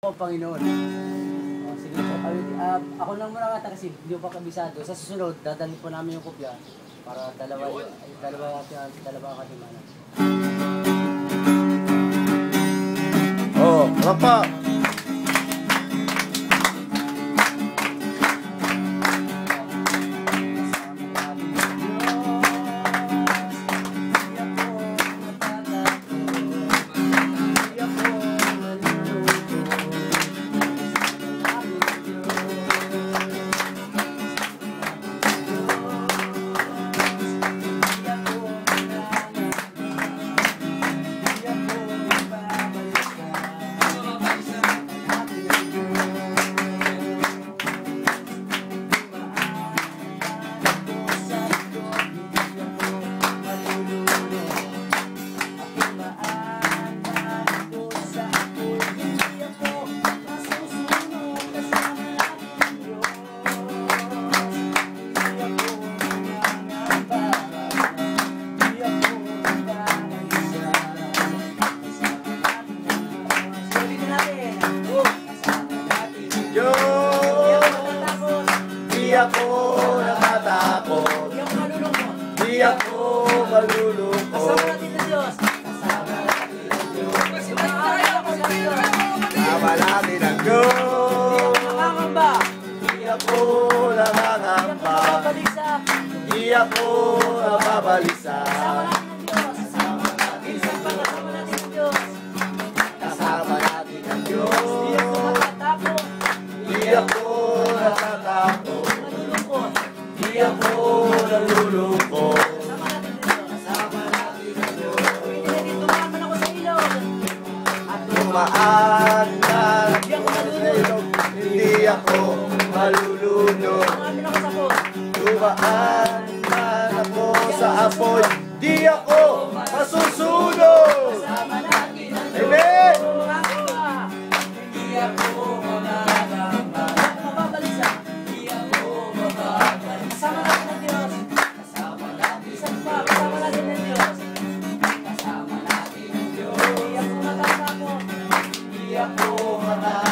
O Panginoon. O, sige po. Ako lang muna kata kasi hindi ko pa kabisado. Sa susunod, dadalhin po namin yung kopya para dalawa katimanan. Oh, rapa. Di ako natatakot, di ako malulungkot. Kasama natin ng Diyos. Kasama natin ng Diyos. Kasama natin ang Diyos. Di ako nangangamba. Di ako nababalisa. Kasama natin ng Diyos. Kasama natin ang Diyos. Di ako natatakot. Di ako nalulungkot. Kasama natin ng Diyos. Tumaan ako sa ilog. Tumaan na hindi ako malulunod. Tumaan man ako sa apoy, di ako masusunod. Amen! Hindi ako magagamba. Mababalisa. Hindi ako mababalisa. Kasama natin ng Diyos. Kasama natin. Kasama natin ng Diyos. Kasama natin ng Diyos. Hindi ako magagamba. Hindi ako magagamba.